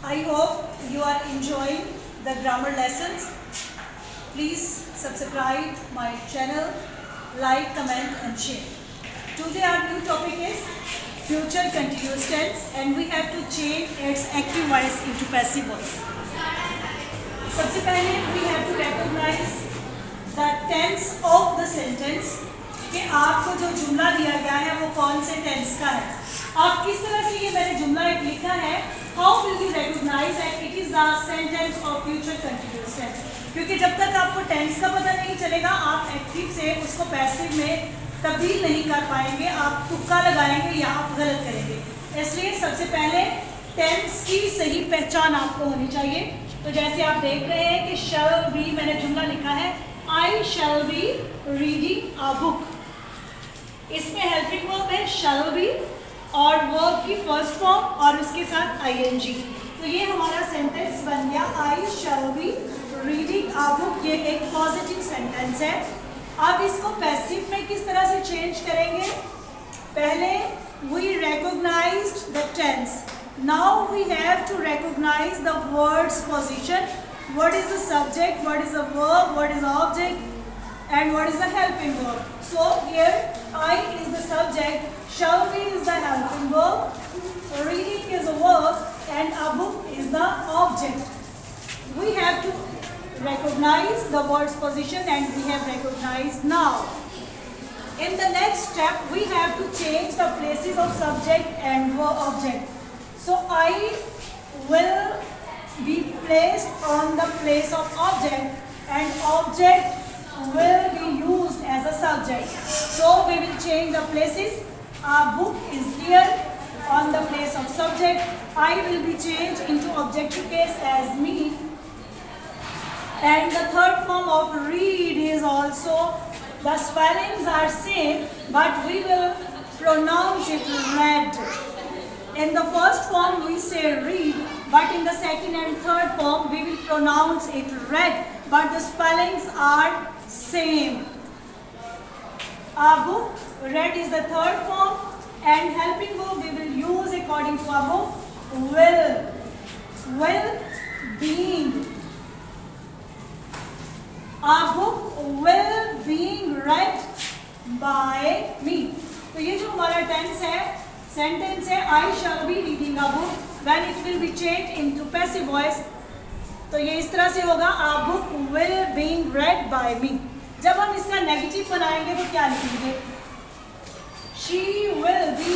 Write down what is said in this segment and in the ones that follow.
I hope you are enjoying the grammar lessons. Please subscribe my channel, like, comment and share. Today our new topic is future continuous tense and we have to change its active voice into passive voice. सबसे पहले we have to recognize the tense of the sentence कि आपको जो जुमला दिया गया है वो कौन से टेंस का है. आप किस तरह से ये मैंने जुमला एक लिखा है, how will you recognise that it is the sentence of future continuous tense. क्योंकि जब तक आपको टेंस का पता नहीं चलेगा आप एक्टिव से उसको पैसिव में तब्दील नहीं कर पाएंगे, आप तुक्का लगाएंगे या आप गलत करेंगे. इसलिए सबसे पहले टेंस की सही पहचान आपको होनी चाहिए. तो जैसे आप देख रहे हैं कि शैल बी, मैंने जुमला लिखा है I shall be reading a book. इसमें हेल्पिंग वर्ब है शैल बी और वर्ब की फर्स्ट फॉर्म और उसके साथ आईएनजी. तो ये हमारा सेंटेंस बन गया I shall be reading a book. ये एक पॉजिटिव सेंटेंस है. अब इसको पैसिव में किस तरह से चेंज करेंगे. पहले we recognised the tense, now we have to recognise the words position. What is the subject, what is the verb, what is the object and what is the helping verb. So here I is the subject, shall be is the helping verb, reading is a verb and a book is the object. We have to recognize the word's position and we have recognized now. In the next step we have to change the places of subject and verb object. So I will be placed on the place of object and object will be used as a subject. So we will change the places. Our book is here on the place of subject. I will be changed into objective case as me. And the third form of read is also, the spellings are same but we will pronounce it read. In the first form we say read, but in the second and third form we will pronounce it read, but the spellings are same. A book, read is the third form and helping verb we will use according to a book. Will being. A book will being read by me. तो ये जो हमारा tense है, sentence है I shall be reading a book, when it will be changed into passive voice. तो ये इस तरह से होगा a book will being read by me. जब हम इसका नेगेटिव बनाएंगे तो क्या लिखेंगे. she will be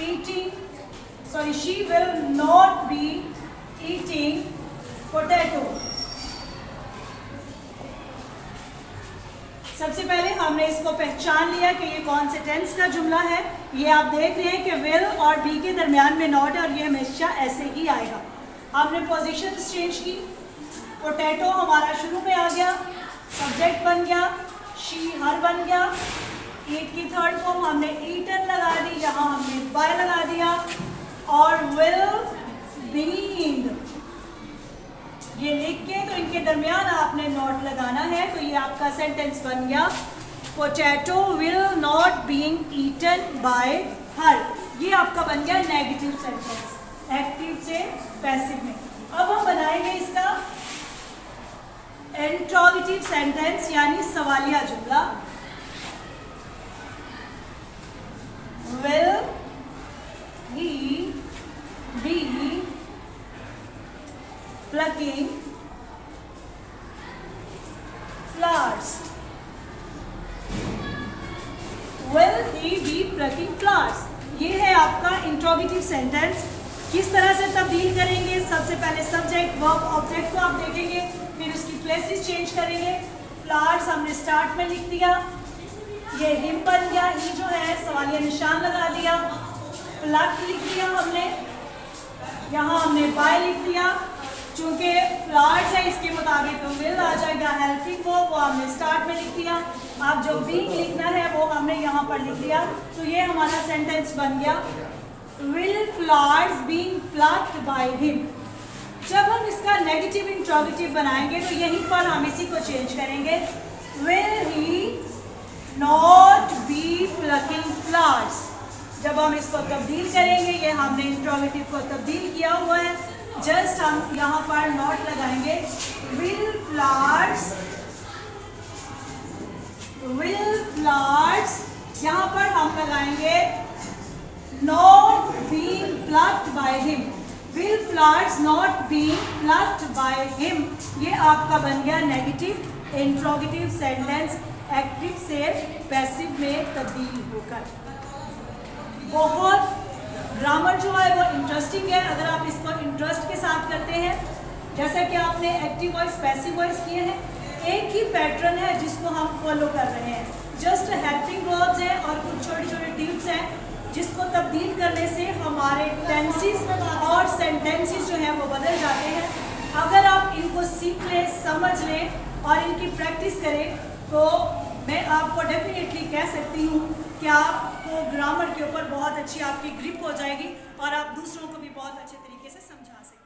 eating, sorry, she will not be eating potato. सबसे पहले हमने इसको पहचान लिया कि ये कौन से टेंस का जुमला है. ये आप देख रहे हैं कि will और be के दरमियान में नॉट है और ये हमेशा ऐसे ही आएगा. हमने पोजीशन चेंज की. पोटैटो हमारा शुरू में आ गया, सब्जेक्ट बन गया, शी हर बन गया. ईट की थर्ड फॉर्म हमने ईटन लगा दी, यहाँ हमने बाय लगा दिया और विल बीइंग ये लिख के तो इनके दरमियान आपने नॉट लगाना है. तो ये आपका सेंटेंस बन गया potato will not being eaten by her. ये आपका बन गया नेगेटिव सेंटेंस, एक्टिव से पैसिव में. अब हम बनाएंगे इसका इंट्रोगेटिव सेंटेंस यानी सवालिया जुमला. Will he be plucking flowers? Will he be plucking flowers? ये है आपका इंट्रोगेटिव सेंटेंस. किस तरह से तब्दील करेंगे. सबसे पहले सब्जेक्ट वर्ब ऑब्जेक्ट को आप देखेंगे, फिर उसकी प्लेसेस चेंज करेंगे. फ्लावर्स हमने स्टार्ट में लिख दिया, ये हिम बन गया, ही जो है सवालिया निशान लगा दिया. प्लक लिख दिया हमने, यहाँ हमने बाय लिख दिया. चूँकि फ्लावर्स है इसके मुताबिक विल आ जाएगा. हेल्पिंग वर्ब वो हमने स्टार्ट में लिख दिया. आप जो बीइंग लिखना है वो हमने यहाँ पर लिख दिया. तो ये हमारा सेंटेंस बन गया will flowers being plucked by him. जब हम इसका नेगेटिव इंट्रोगेटिव बनाएंगे तो यहीं पर हम इसी को चेंज करेंगे. will he not be plucking flowers. जब हम इसको तब्दील करेंगे, ये हमने इंट्रोगेटिव को तब्दील किया हुआ है, जस्ट हम यहाँ पर नॉट लगाएंगे, विल फ्लावर्स, यहाँ पर हम लगाएंगे not being plucked by him, will flowers not being plucked by him. ये आपका बन गया नेगेटिव इंट्रोगेटिव सेंटेंस एक्टिव से पैसिव में तब्दील होकर। बहुत ग्रामर जो है वो इंटरेस्टिंग है अगर आप इसको इंटरेस्ट के साथ करते हैं। जैसा कि आपने एक्टिव वॉइस पैसिव वॉइस किए हैं, एक ही पैटर्न है जिसको हम फॉलो कर रहे हैं, जस्ट हेल्पिंग वर्ब्स हैं और कुछ छोटे छोटे टिप्स हैं जिसको तब्दील करने से हमारे टेंसेस और सेंटेंसेस जो हैं वो बदल जाते हैं। अगर आप इनको सीख लें, समझ लें और इनकी प्रैक्टिस करें तो मैं आपको डेफिनेटली कह सकती हूँ कि आपको ग्रामर के ऊपर बहुत अच्छी आपकी ग्रिप हो जाएगी और आप दूसरों को भी बहुत अच्छे तरीके से समझा सकें।